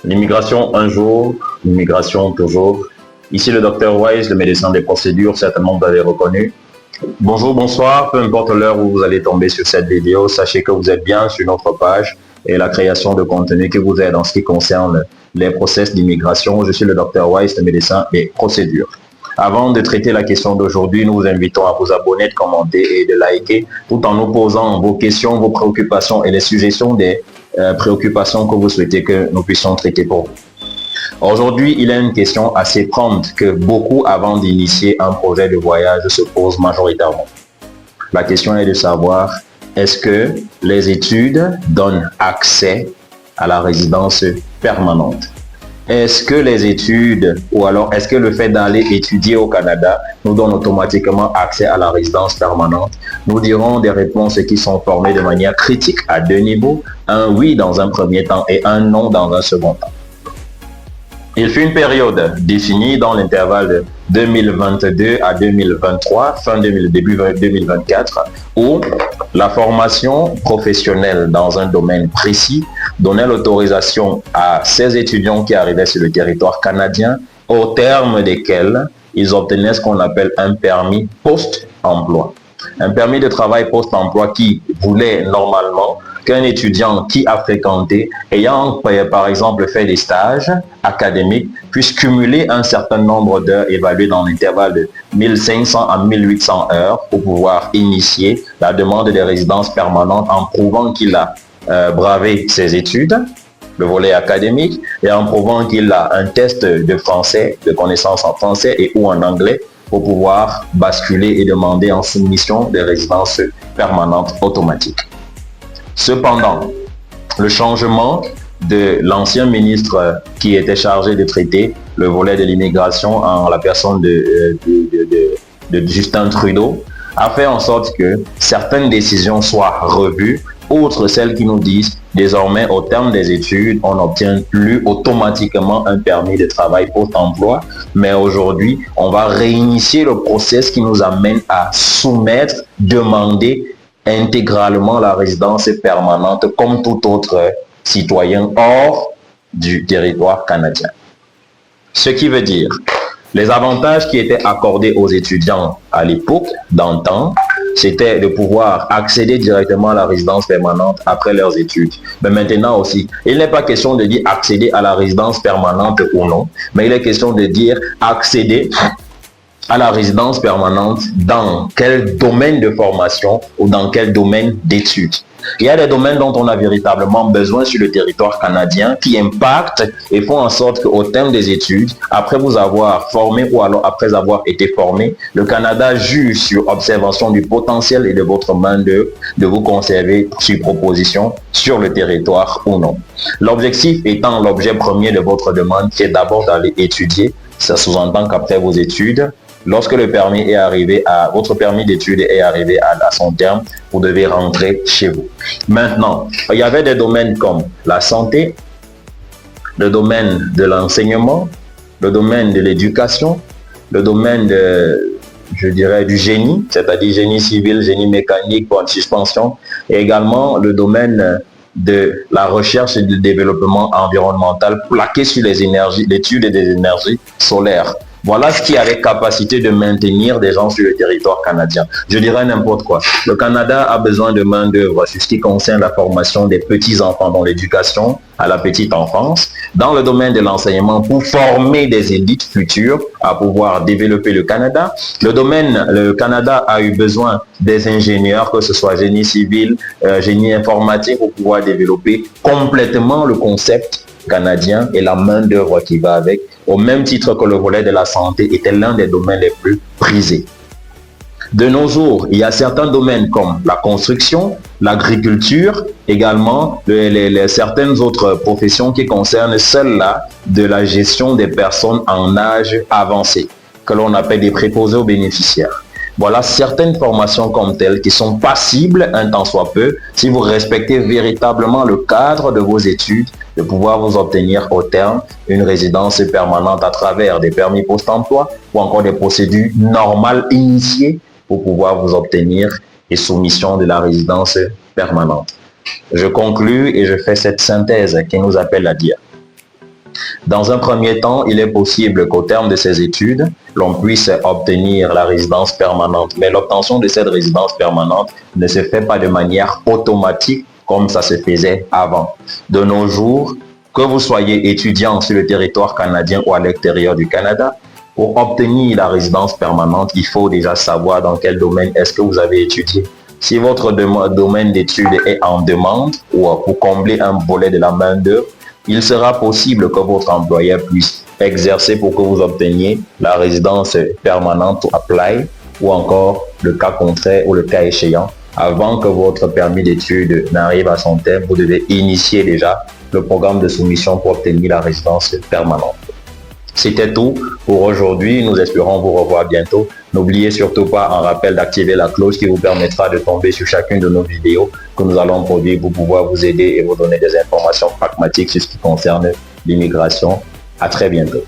L'immigration un jour, l'immigration toujours. Ici le docteur Wise, le médecin des procédures, certainement vous avez reconnu. Bonjour, bonsoir, peu importe l'heure où vous allez tomber sur cette vidéo, sachez que vous êtes bien sur notre page et la création de contenu que vous êtes en ce qui concerne les process d'immigration. Je suis le docteur Wise, le médecin des procédures. Avant de traiter la question d'aujourd'hui, nous vous invitons à vous abonner, de commenter et de liker, tout en nous posant vos questions, vos préoccupations et les suggestions des préoccupations que vous souhaitez que nous puissions traiter pour vous. Aujourd'hui, il y a une question assez prompte que beaucoup, avant d'initier un projet de voyage, se posent majoritairement. La question est de savoir, est-ce que les études donnent accès à la résidence permanente? Est-ce que les études, ou alors est-ce que le fait d'aller étudier au Canada nous donne automatiquement accès à la résidence permanente? Nous dirons des réponses qui sont formées de manière critique à deux niveaux, un oui dans un premier temps et un non dans un second temps. Il fut une période définie dans l'intervalle de 2022 à 2023, début 2024, où la formation professionnelle dans un domaine précis donnait l'autorisation à ces étudiants qui arrivaient sur le territoire canadien, au terme desquels ils obtenaient ce qu'on appelle un permis post-emploi. Un permis de travail post-emploi qui voulait normalement qu'un étudiant qui a fréquenté, ayant par exemple fait des stages académiques, puisse cumuler un certain nombre d'heures évaluées dans l'intervalle de 1500 à 1800 heures pour pouvoir initier la demande de résidence permanente en prouvant qu'il a bravé ses études, le volet académique, et en prouvant qu'il a un test de français, de connaissances en français et ou en anglais, pour pouvoir basculer et demander en soumission des résidences permanentes automatiques. Cependant, le changement de l'ancien ministre qui était chargé de traiter le volet de l'immigration en la personne de Justin Trudeau a fait en sorte que certaines décisions soient revues, outre celles qui nous disent désormais au terme des études, on n'obtient plus automatiquement un permis de travail post-emploi, mais aujourd'hui, on va réinitier le process qui nous amène à soumettre, demander intégralement la résidence permanente comme tout autre citoyen hors du territoire canadien. Ce qui veut dire, les avantages qui étaient accordés aux étudiants à l'époque, d'antan, c'était de pouvoir accéder directement à la résidence permanente après leurs études. Mais maintenant aussi, il n'est pas question de dire accéder à la résidence permanente ou non, mais il est question de dire accéder à la résidence permanente dans quel domaine de formation ou dans quel domaine d'études. Il y a des domaines dont on a véritablement besoin sur le territoire canadien qui impactent et font en sorte qu'au terme des études, après vous avoir formé ou alors après avoir été formé, le Canada juge sur observation du potentiel et de votre main-d'œuvre de vous conserver sur proposition sur le territoire ou non. L'objectif étant l'objet premier de votre demande qui est d'abord d'aller étudier. Ça sous-entend qu'après vos études, lorsque le permis est arrivé votre permis d'études est arrivé à son terme, vous devez rentrer chez vous. Maintenant, il y avait des domaines comme la santé, le domaine de l'enseignement, le domaine de l'éducation, le domaine du génie, c'est-à-dire génie civil, génie mécanique, point de suspension, et également le domaine de la recherche et du développement environnemental plaqué sur les énergies, l'étude des énergies solaires. Voilà ce qui avait capacité de maintenir des gens sur le territoire canadien. Je dirais n'importe quoi. Le Canada a besoin de main-d'œuvre sur ce qui concerne la formation des petits-enfants dans l'éducation à la petite enfance, dans le domaine de l'enseignement pour former des élites futures à pouvoir développer le Canada. Le Canada a eu besoin des ingénieurs, que ce soit génie civil, génie informatique, pour pouvoir développer complètement le concept canadien et la main-d'œuvre qui va avec, au même titre que le volet de la santé était l'un des domaines les plus prisés. De nos jours, il y a certains domaines comme la construction, l'agriculture, également certaines autres professions qui concernent celle-là de la gestion des personnes en âge avancé, que l'on appelle des préposés aux bénéficiaires. Voilà certaines formations comme telles qui sont passibles un tant soit peu, si vous respectez véritablement le cadre de vos études, de pouvoir vous obtenir au terme une résidence permanente à travers des permis post-emploi ou encore des procédures normales initiées pour pouvoir vous obtenir et soumission de la résidence permanente. Je conclus et je fais cette synthèse qui nous appelle à dire. Dans un premier temps, il est possible qu'au terme de ces études, l'on puisse obtenir la résidence permanente. Mais l'obtention de cette résidence permanente ne se fait pas de manière automatique comme ça se faisait avant. De nos jours, que vous soyez étudiant sur le territoire canadien ou à l'extérieur du Canada, pour obtenir la résidence permanente, il faut déjà savoir dans quel domaine est-ce que vous avez étudié. Si votre domaine d'études est en demande ou pour combler un volet de la main-d'œuvre, il sera possible que votre employeur puisse exercer pour que vous obteniez la résidence permanente apply ou encore le cas contraire ou le cas échéant. Avant que votre permis d'études n'arrive à son terme, vous devez initier déjà le programme de soumission pour obtenir la résidence permanente. C'était tout pour aujourd'hui. Nous espérons vous revoir bientôt. N'oubliez surtout pas en rappel d'activer la cloche qui vous permettra de tomber sur chacune de nos vidéos que nous allons produire pour pouvoir vous aider et vous donner des informations pragmatiques sur ce qui concerne l'immigration. À très bientôt.